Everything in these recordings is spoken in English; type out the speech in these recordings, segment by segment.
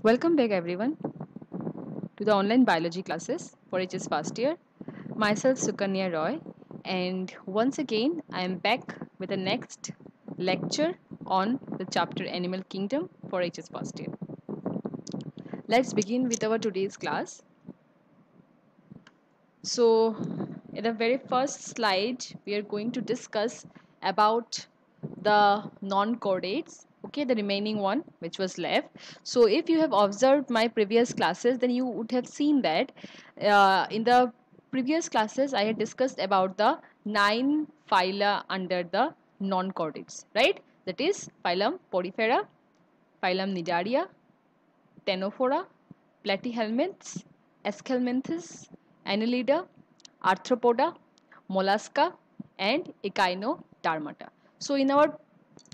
Welcome back everyone to the online biology classes for HS first year. Myself Sukanya Roy, and once again I am back with the next lecture on the chapter Animal Kingdom for HS first year. Let's begin with our today's class. So, in the very first slide, we are going to discuss about the non-chordates, okay, the remaining one which was left. So, if you have observed my previous classes, then you would have seen that in the previous classes, I had discussed about the 9 phyla under the non-chordates, right? That is phylum Porifera, phylum Nidaria, Ctenophora, Platyhelminths, Aschelminths, Annelida, Arthropoda, Mollusca, and Echinodermata. So in our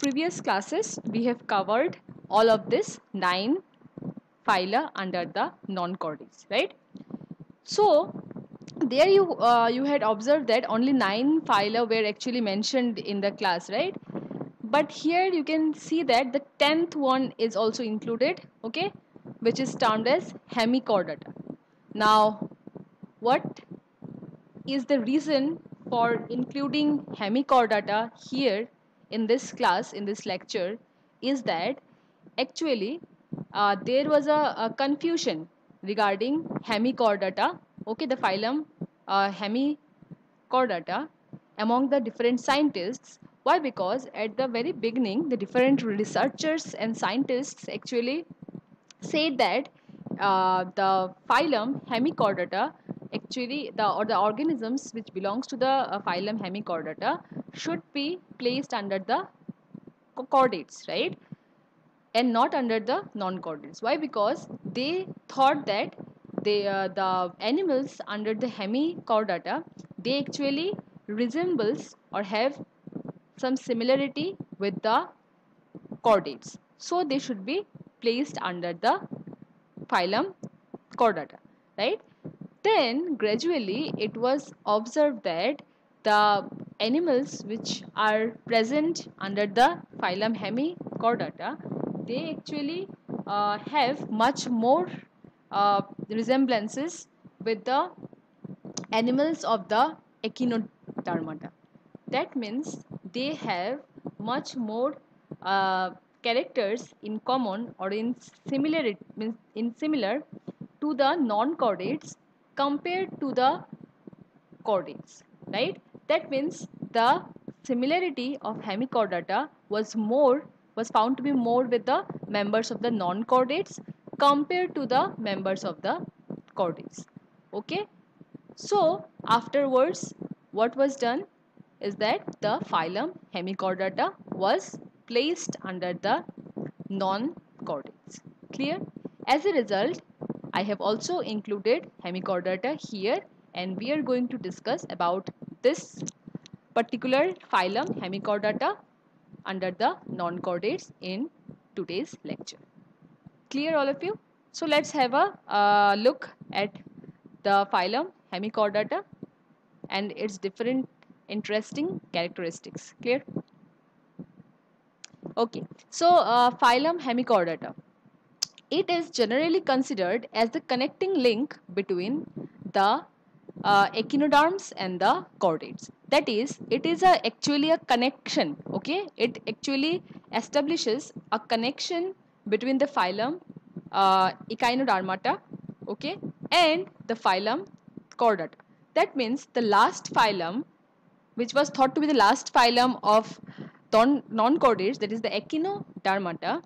previous classes, we have covered all of this 9 phyla under the non-chordates, right? So there you had observed that only 9 phyla were actually mentioned in the class, right? But here you can see that the 10th one is also included, okay, which is termed as Hemichordata. Now, what is the reason for including Hemichordata here in this class, in this lecture, is that actually there was a confusion regarding Hemichordata, okay, the phylum Hemichordata among the different scientists. Why? Because at the very beginning, the different researchers and scientists actually said that the phylum Hemichordata actually the organisms which belongs to the phylum Hemichordata should be placed under the chordates, right, and not under the non-chordates. Why? Because they thought that the animals under the Hemichordata, they actually resembles or have some similarity with the chordates, so they should be placed under the phylum Chordata, right? Then gradually it was observed that the animals which are present under the phylum Hemichordata, they actually have much more resemblances with the animals of the Echinodermata. That means they have much more uh, characters in common or in similar to the non-chordates compared to the chordates, right? That means the similarity of Hemichordata was found to be more with the members of the non-chordates compared to the members of the chordates. Okay, so afterwards, what was done is that the phylum Hemichordata was placed under the non-chordates. Clear? As a result, I have also included Hemichordata here, and we are going to discuss about this particular phylum Hemichordata under the non-chordates in today's lecture. Clear, all of you? So let's have a look at the phylum Hemichordata and its different interesting characteristics. Clear? Okay. So phylum Hemichordata. It is generally considered as the connecting link between the echinoderms and the chordates. That is, it is actually a connection. Okay, it actually establishes a connection between the phylum Echinodermata, okay, and the phylum Chordata. That means the last phylum, which was thought to be the last phylum of non-chordates, that is the Echinodermata,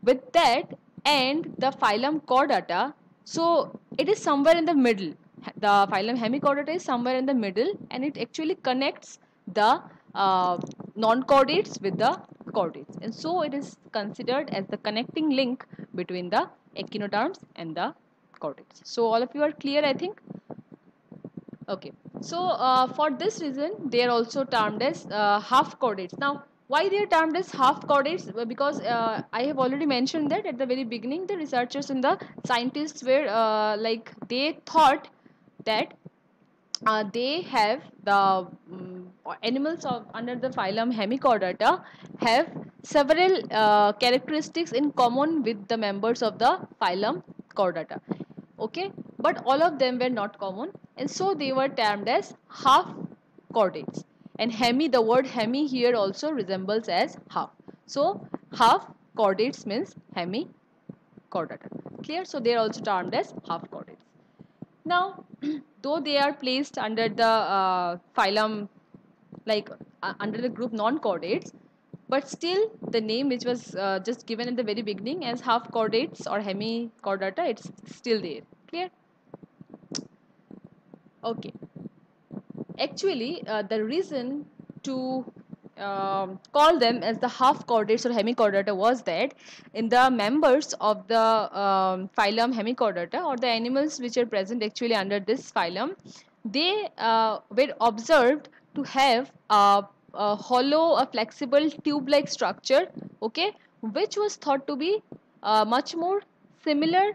with that and the phylum Chordata, so it is somewhere in the middle. The phylum Hemichordata is somewhere in the middle, and it actually connects the non-chordates with the chordates, and so it is considered as the connecting link between the echinoderms and the chordates. So all of you are clear, I think. Okay, so for this reason, they are also termed as half chordates. Now, why they are termed as half chordates? Because I have already mentioned that at the very beginning, the researchers and the scientists were like they thought that they have the animals of under the phylum Hemichordata have several characteristics in common with the members of the phylum Chordata. Okay, but all of them were not common, and so they were termed as half chordates. And hemi, the word hemi here also resembles as half. So half chordates means hemi chordata. Clear? So they are also termed as half chordates. Now, though they are placed under the phylum, like under the group non-chordates, but still the name which was just given at the very beginning as half chordates or hemichordata, it's still there. Clear? Okay. Actually, the reason to call them as the half chordates or hemichordata was that in the members of the phylum Hemichordata, or the animals which are present actually under this phylum, they were observed to have a hollow, a flexible tube-like structure, okay, which was thought to be much more similar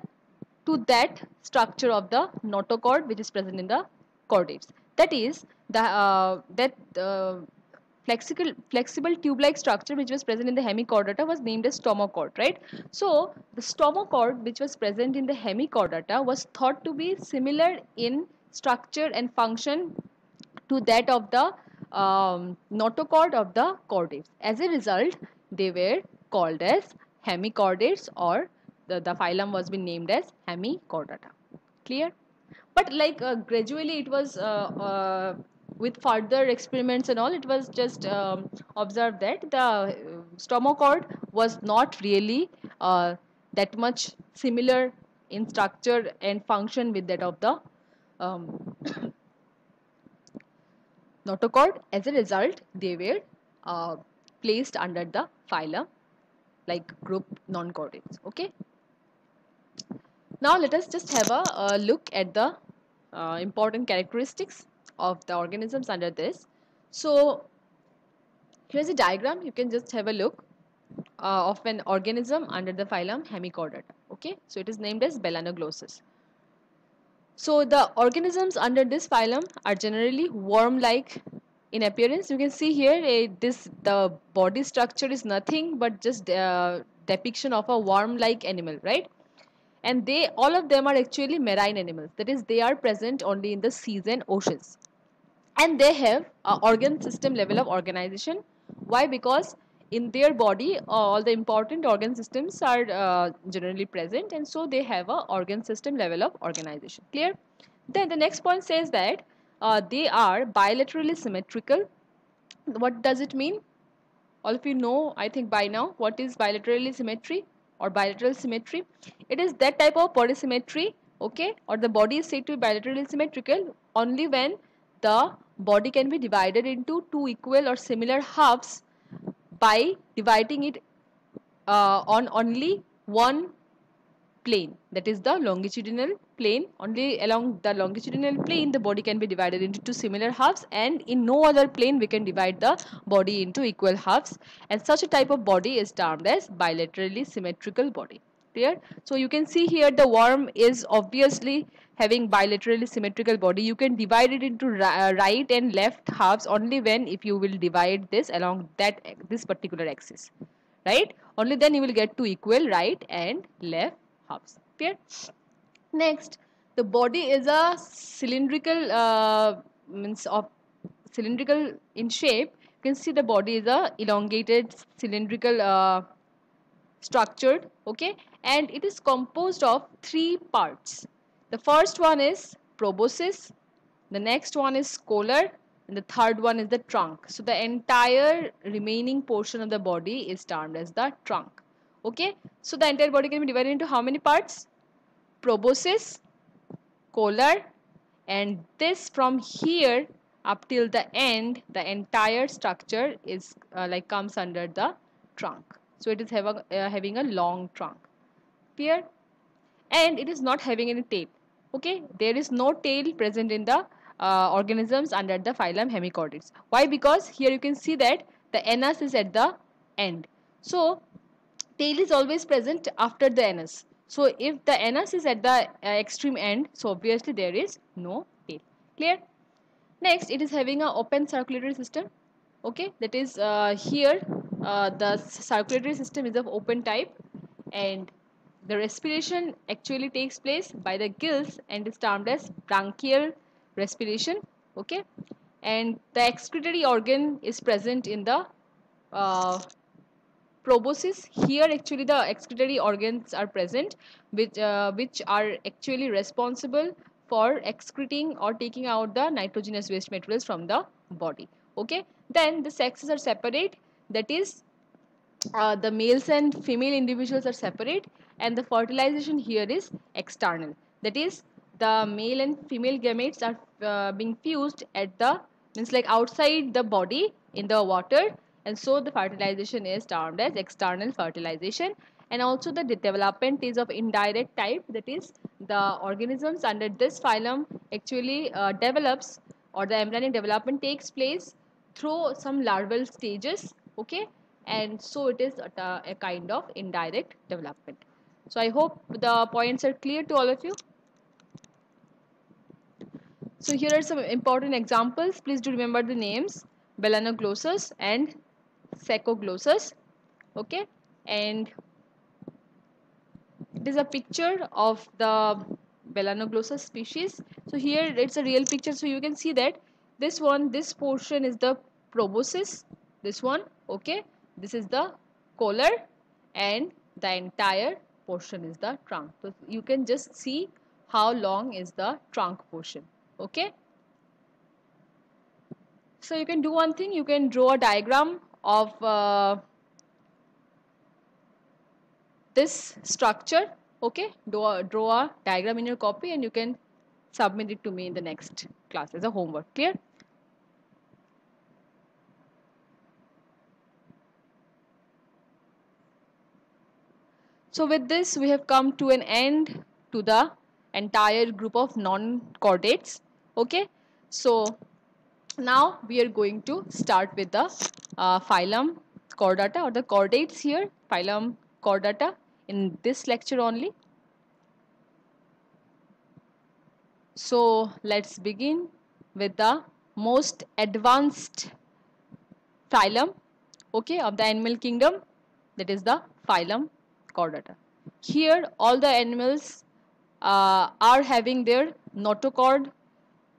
to that structure of the notochord which is present in the chordates. That is the flexible tube-like structure which was present in the hemichordata was named as stomochord, right? So the stomochord which was present in the hemichordata was thought to be similar in structure and function to that of the notochord of the chordates. As a result, they were called as hemichordates, or the phylum was been named as Hemichordata. Clear? But like gradually it was with further experiments and all, it was just observed that the stomochord was not really that much similar in structure and function with that of the um, notochord. As a result, they were uh, placed under the phylum like group non-chordates. Okay. Now let us just have a look at the important characteristics of the organisms under this. So here's a diagram. You can just have a look of an organism under the phylum Hemichordata. Okay, so it is named as Belanoglossus. So the organisms under this phylum are generally worm-like in appearance. You can see here the body structure is nothing but just depiction of a worm-like animal, right? And they all of them are actually marine animals, that is they are present only in the seas and oceans, and they have a organ system level of organization. Why? Because in their body all the important organ systems are generally present, and so they have a organ system level of organization. Clear? Then the next point says that they are bilaterally symmetrical. What does it mean? All of you know, I think by now, what is bilaterally symmetry or bilateral symmetry. It is that type of body symmetry, okay, or the body is said to be bilaterally symmetrical only when the body can be divided into two equal or similar halves by dividing it on only one plane, that is the longitudinal plane. Only along the longitudinal plane the body can be divided into two similar halves, and in no other plane we can divide the body into equal halves, and such a type of body is termed as bilaterally symmetrical body. Clear? So you can see here the worm is obviously having bilaterally symmetrical body. You can divide it into right and left halves only when if you will divide this along this particular axis, right? Only then you will get two equal right and left halves. Clear? Next, the body is a cylindrical means of cylindrical in shape. You can see the body is a elongated cylindrical structured, okay, and it is composed of three parts. The first one is proboscis, the next one is collar, and the third one is the trunk. So the entire remaining portion of the body is termed as the trunk. Okay, so the entire body can be divided into how many parts? Proboscis, collar, and this from here up till the end, the entire structure is like comes under the trunk. So it is having a long trunk. Clear? And it is not having any tail. Okay, there is no tail present in the organisms under the phylum Hemichordates. Why? Because here you can see that the anus is at the end. So tail is always present after the anus. So if the anus is at the extreme end, so obviously there is no tail. Clear? Next, it is having a open circulatory system. Okay, that is here the circulatory system is of open type, and the respiration actually takes place by the gills and is termed as branchial respiration. Okay, and the excretory organ is present in the uh, proboscis. Here actually the excretory organs are present, which are actually responsible for excreting or taking out the nitrogenous waste materials from the body. Okay, then the sexes are separate, that is the males and female individuals are separate, and the fertilization here is external, that is the male and female gametes are being fused at the, means like outside the body in the water, and so the fertilization is termed as external fertilization. And also the development is of indirect type, that is the organisms under this phylum actually develops, or the embryonic development takes place through some larval stages. Okay, and so it is a kind of indirect development. So I hope the points are clear to all of you. So here are some important examples. Please do remember the names: Belanoglossus and Saccoglossus. Okay, and it is a picture of the Belanoglossus species. So here it's a real picture. So you can see that this one, this portion is the proboscis. This one, okay. This is the collar, and the entire portion is the trunk. So you can just see how long is the trunk portion. Okay. So you can do one thing. You can draw a diagram of this structure. Okay, draw a diagram in your copy, and you can submit it to me in the next class as a homework. Clear? So with this we have come to an end to the entire group of non-chordates. Okay, so now we are going to start with the phylum chordata, or the chordates here, phylum chordata, in this lecture only. So let's begin with the most advanced phylum, okay, of the animal kingdom, that is the phylum chordata. Here all the animals are having their notochord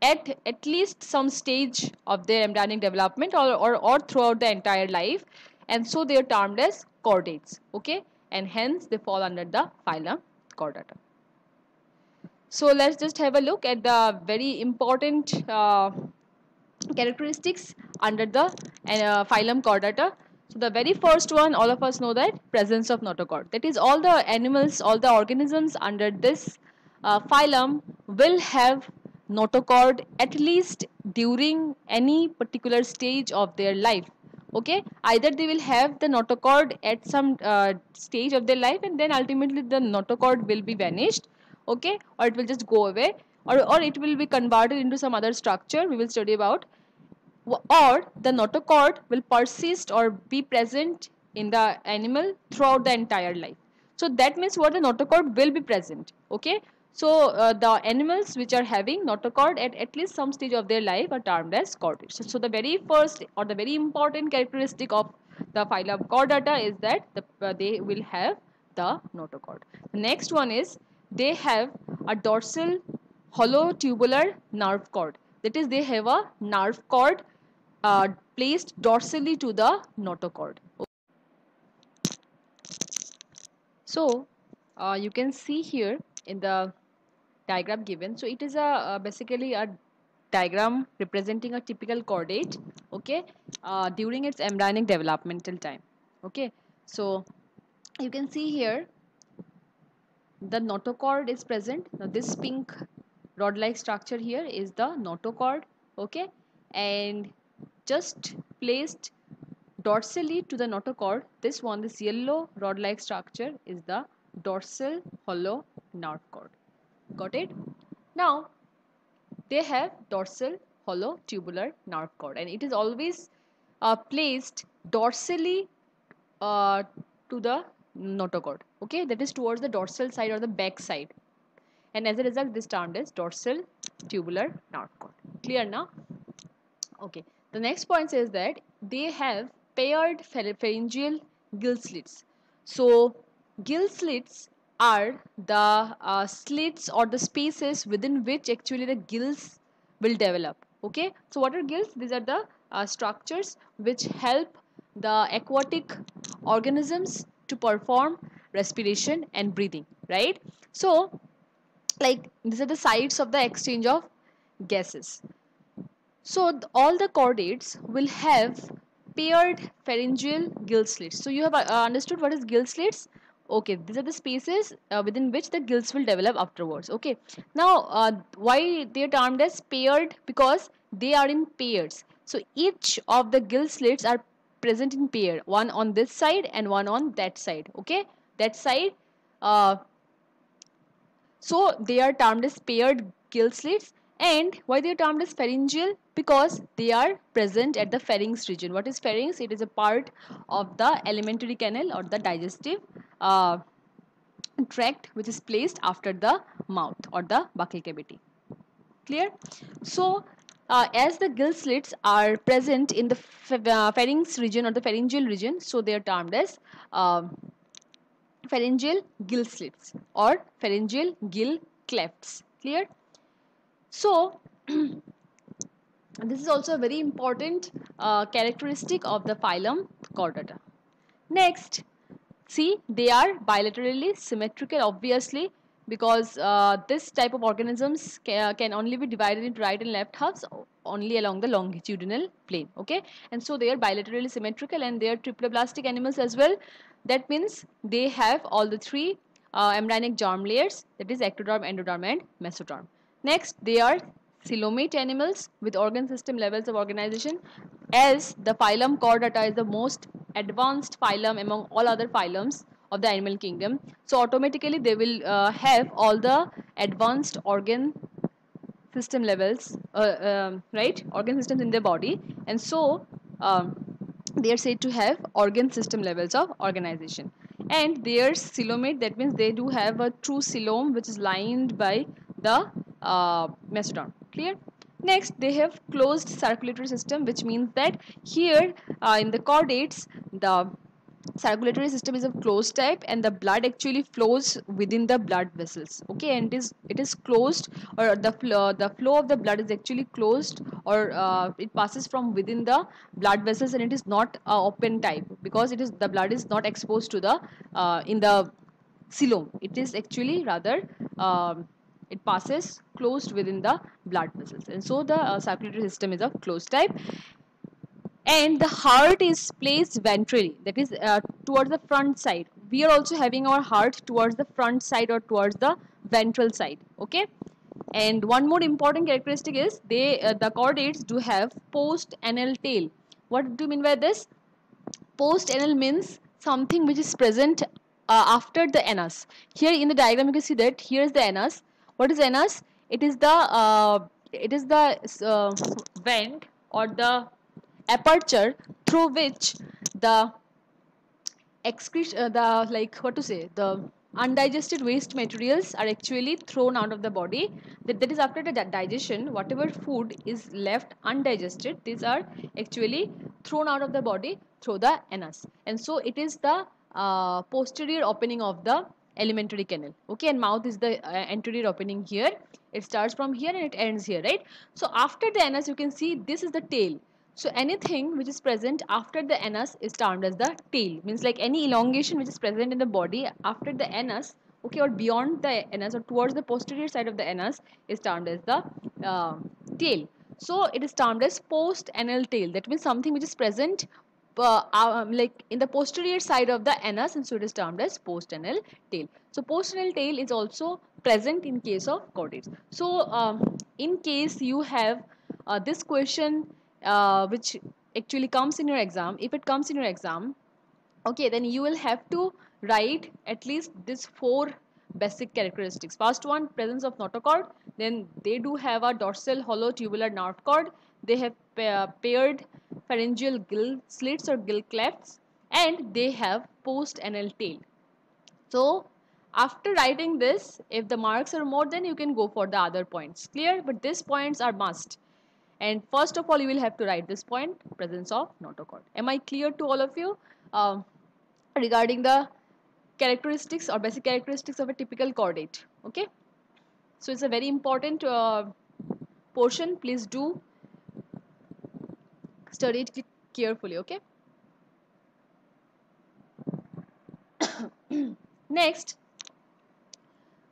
at least some stage of their embryonic development, or throughout the entire life, and so they are termed as chordates. Okay, and hence they fall under the phylum chordata. So let's just have a look at the very important characteristics under the phylum chordata. So the very first one, all of us know that presence of notochord. That is, all the animals, all the organisms under this phylum will have notochord at least during any particular stage of their life. Okay, either they will have the notochord at some stage of their life, and then ultimately the notochord will be vanished. Okay, or it will just go away, or it will be converted into some other structure we will study about, or the notochord will persist or be present in the animal throughout the entire life. So that means what, the notochord will be present. Okay, so the animals which are having notochord at least some stage of their life are termed as chordates. So the very first or the very important characteristic of the phylum chordata is that they will have the notochord. The next one is they have a dorsal hollow tubular nerve cord. That is, they have a nerve cord placed dorsally to the notochord. So you can see here in the diagram given. So it is basically a diagram representing a typical chordate. Okay, during its embryonic developmental time. Okay, so you can see here the notochord is present. Now this pink rod-like structure here is the notochord. Okay, and just placed dorsally to the notochord, this yellow rod-like structure is the dorsal hollow nerve cord. Got it? Now they have dorsal hollow tubular nerve cord, and it is always placed dorsally uh, to the notochord. Okay, that is towards the dorsal side or the back side, and as a result this termed as dorsal tubular nerve cord. Clear now? Okay. The next point says that they have paired pharyngeal gill slits. So, gill slits are the slits or the spaces within which actually the gills will develop. Okay. So, what are gills? These are the structures which help the aquatic organisms to perform respiration and breathing. Right. So, like these are the sites of the exchange of gases. So all the chordates will have paired pharyngeal gill slits. So you have understood what is gill slits? Okay, these are the spaces within which the gills will develop afterwards. Okay, now why they are termed as paired? Because they are in pairs. So each of the gill slits are present in pair, one on this side and one on that side. Okay, that side. Uh, so they are termed as paired gill slits. And why they are termed as pharyngeal? Because they are present at the pharynx region. What is pharynx? It is a part of the alimentary canal or the digestive uh, tract which is placed after the mouth or the buccal cavity. Clear? So as the gill slits are present in the pharynx region or the pharyngeal region, so they are termed as um pharyngeal gill slits or pharyngeal gill clefts. Clear? So this is also a very important characteristic of the phylum Chordata. Next, see, they are bilaterally symmetrical, obviously, because this type of organisms can only be divided into right and left halves only along the longitudinal plane. Okay, and so they are bilaterally symmetrical, and they are triploblastic animals as well. That means they have all the three embryonic germ layers, that is ectoderm, endoderm, and mesoderm. Next, they are coelomate animals with organ system levels of organization. As the phylum Chordata is the most advanced phylum among all other phylums of the animal kingdom, so automatically they will have all the advanced organ system levels, right, organ systems in their body, and so um, they are said to have organ system levels of organization. And their coelomate, that means they do have a true coelom which is lined by the mesoderm. Clear? Next, they have closed circulatory system, which means that here in the chordates, the circulatory system is of closed type, and the blood actually flows within the blood vessels. Okay, and it is closed, or the flow of the blood is actually closed, or it passes from within the blood vessels, and it is not open type, because it is the blood is not exposed to the in the coelom. It is actually rather it passes closed within the blood vessels, and so the circulatory system is of closed type. And the heart is placed ventrally, that is towards the front side. We are also having our heart towards the front side or towards the ventral side. Okay, and one more important characteristic is the chordates do have post anal tail. What do you mean by this? Post anal means something which is present after the anus. Here in the diagram you can see that here is the anus. What is anus? It is the vent or the aperture through which the excretion, the, like, what to say, the undigested waste materials are actually thrown out of the body. That is after the digestion, whatever food is left undigested, these are actually thrown out of the body through the anus, and so it is the posterior opening of the alimentary canal. Okay, and mouth is the anterior opening here. It starts from here and it ends here, right? So after the anus, you can see this is the tail. So anything which is present after the anus is termed as the tail. Means like any elongation which is present in the body after the anus, okay, or beyond the anus or towards the posterior side of the anus is termed as the tail. So it is termed as post-anal tail. That means something which is present like in the posterior side of the anus, and so it is termed as post-anal tail. So post-anal tail is also present in case of chordates. So in case you have this question which actually comes in your exam, if it comes in your exam, okay, then you will have to write at least these four basic characteristics. First one, presence of notochord. Then they do have a dorsal hollow tubular nerve cord. They have paired pharyngeal gill slits or gill clefts, and they have post anal tail. So after writing this, if the marks are more, then you can go for the other points. Clear? But these points are must. And first of all, you will have to write this point, presence of notochord. Am I clear to all of you regarding the characteristics or basic characteristics of a typical chordate? Okay, so it's a very important portion. Please do study it carefully. Okay. Next,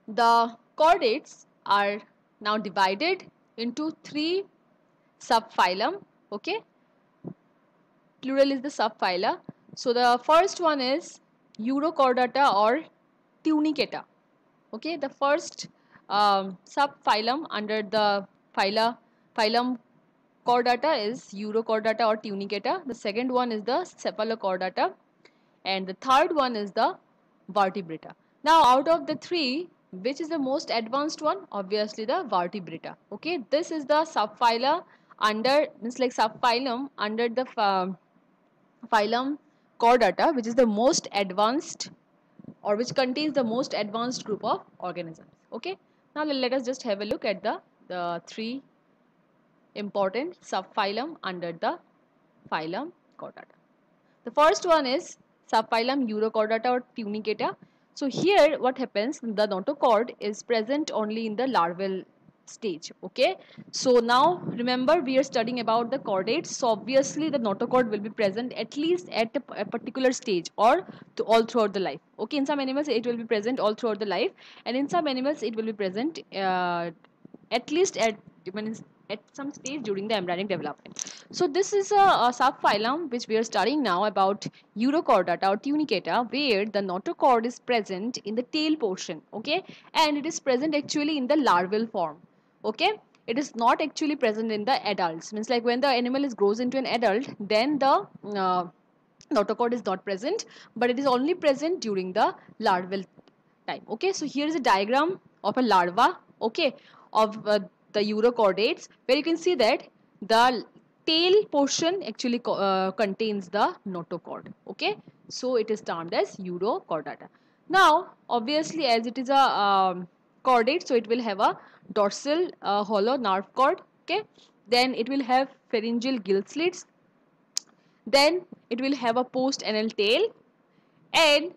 the chordates are now divided into three subphylum. Okay, plural is the subphyla. So the first one is Urochordata or Tunicata. Okay, the first subphylum under the phylum Chordata is Urochordata or Tunicata. The second one is the Cephalochordata, and the third one is the Vertebrata. Now, out of the three, which is the most advanced one? Obviously, the Vertebrata. Okay, this is the subphyla under, means like subphylum under the phylum Chordata, which is the most advanced or which contains the most advanced group of organisms. Okay, now let us just have a look at the three important subphylum under the phylum Chordata. The first one is subphylum Urochordata or Tunicata. So here what happens, the notochord is present only in the larval stage. Okay, so now remember we are studying about the chordates, so obviously the notochord will be present at least at a particular stage or all throughout the life. Okay, in some animals it will be present all throughout the life, and in some animals it will be present at least at some stage during the embryonic development. So this is a subphylum which we are studying now about Urochordata or Tunicata, where the notochord is present in the tail portion. Okay, and it is present actually in the larval form. Okay, it is not actually present in the adults. Means like when the animal is grows into an adult, then the notochord is not present, but it is only present during the larval time. Okay, so here is a diagram of a larva. Okay, of the urochordates, where you can see that the tail portion actually contains the notochord. Okay, so it is termed as urochordata. Now obviously as it is a chordate, so it will have a dorsal hollow nerve cord. Okay, then it will have pharyngeal gill slits, then it will have a post anal tail, and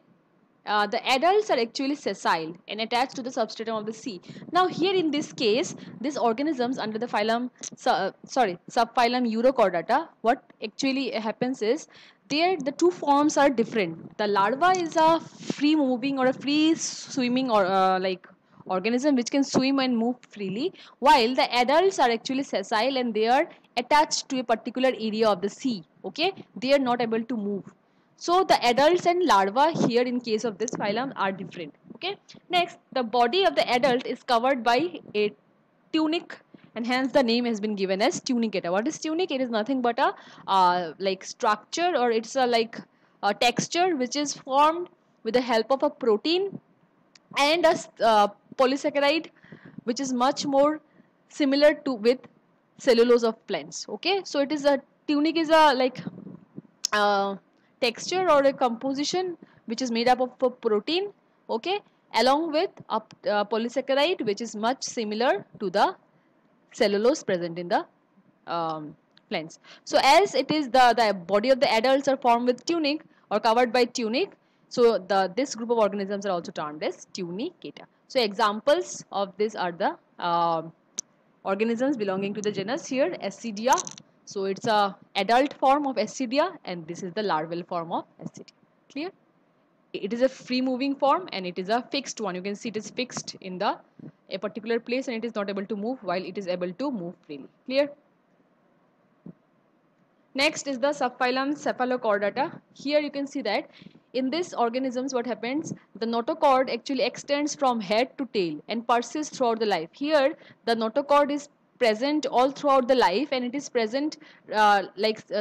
the adults are actually sessile and attached to the substratum of the sea. Now here in this case, these organisms under the phylum, subphylum Urochordata, what actually happens is, there the two forms are different. The larva is a free moving or a free swimming or like organism which can swim and move freely, while the adults are actually sessile and they are attached to a particular area of the sea. Okay, they are not able to move. So the adults and larvae here in case of this phylum are different. Okay. Next, the body of the adult is covered by a tunic, and hence the name has been given as tunicata. What is tunic? It is nothing but a like structure, or it's a like a texture which is formed with the help of a protein and a polysaccharide, which is much more similar to with cellulose of plants. Okay, so it is a tunic is a like texture or a composition which is made up of a protein. Okay, along with a polysaccharide which is much similar to the cellulose present in the plants. So as it is the body of the adults are formed with tunic or covered by tunic, so this group of organisms are also termed as tunicata. So examples of this are the organisms belonging to the genus here Ascidia. So it's a adult form of Ascidia, and this is the larval form of Ascidia. Clear? It is a free moving form and it is a fixed one. You can see it is fixed in the a particular place and it is not able to move, while it is able to move freely. Clear? Next is the subphylum Cephalochordata. Here you can see that in this organisms what happens, the notochord actually extends from head to tail and persists throughout the life. Here the notochord is present all throughout the life, and it is present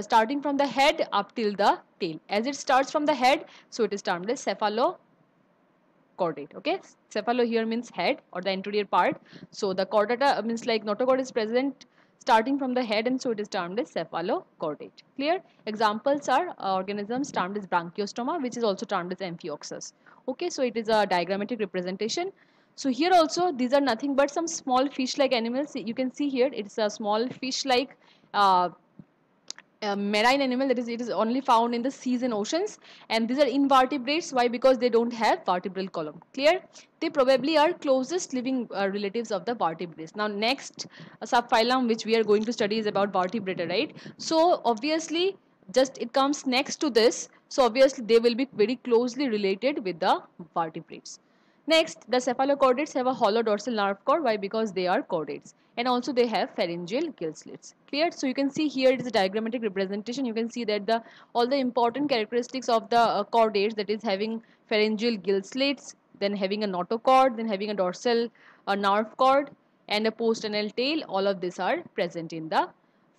starting from the head up till the tail. As it starts from the head, so it is termed as cephalochordate. Okay, cephalo here means head or the anterior part, so the chordata means like notochord is present starting from the head, and so it is termed as cephalochordate. Clear? Examples are organisms termed as Branchiostoma, which is also termed as Amphioxus. Okay, so it is a diagrammatic representation. So here also these are nothing but some small fish like animals. You can see here it's a small fish like uh, marine animal, that is it is only found in the seas and oceans, and these are invertebrates. Why? Because they don't have vertebral column. Clear? They probably are closest living relatives of the vertebrates. Now next subphylum which we are going to study is about vertebrata, right? So obviously just it comes next to this, so obviously they will be very closely related with the vertebrates. Next, the cephalochordates have a hollow dorsal nerve cord. Why? Because they are chordates. And also they have pharyngeal gill slits. Clear? So you can see here it is a diagrammatic representation. You can see that the all the important characteristics of the chordates, that is having pharyngeal gill slits, then having a notochord, then having a dorsal nerve cord and a postanal tail. All of these are present in the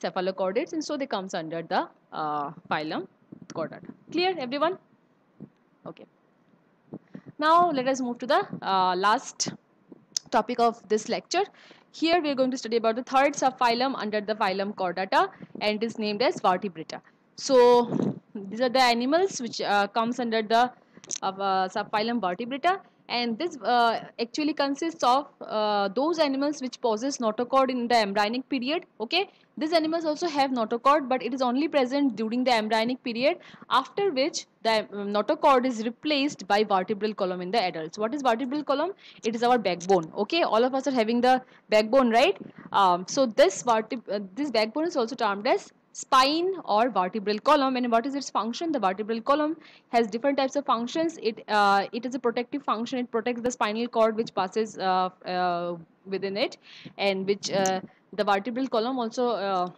cephalochordates, and so they comes under the phylum Chordata. Clear, everyone? Okay. Now let us move to the last topic of this lecture. Here we are going to study about the third subphylum under the phylum Chordata, and it is named as vertebrata. So these are the animals which comes under the subphylum vertebrata, and this actually consists of those animals which possess notochord in the embryonic period. Okay, these animals also have notochord, but it is only present during the embryonic period, after which the notochord is replaced by vertebral column in the adults. What is vertebral column? It is our backbone. Okay, all of us are having the backbone, right? So this backbone is also termed as spine or vertebral column. And what is its function? The vertebral column has different types of functions. It is a protective function. It protects the spinal cord which passes within it, and which the vertebral column also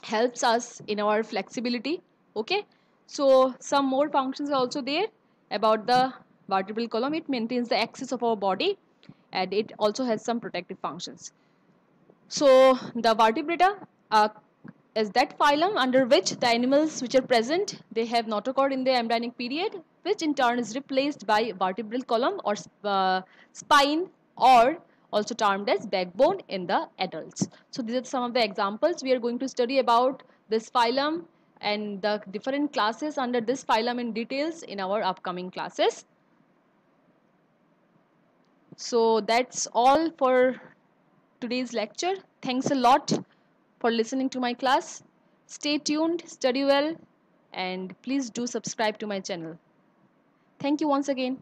helps us in our flexibility. Okay, so some more functions are also there about the vertebral column. It maintains the axis of our body, and it also has some protective functions. So the vertebrata is that phylum under which the animals which are present, they have notochord in the embryonic period, which in turn is replaced by vertebral column or spine, or also termed as backbone in the adults. So these are some of the examples. We are going to study about this phylum and the different classes under this phylum in details in our upcoming classes. So that's all for today's lecture. Thanks a lot for listening to my class. Stay tuned, study well, and please do subscribe to my channel. Thank you once again.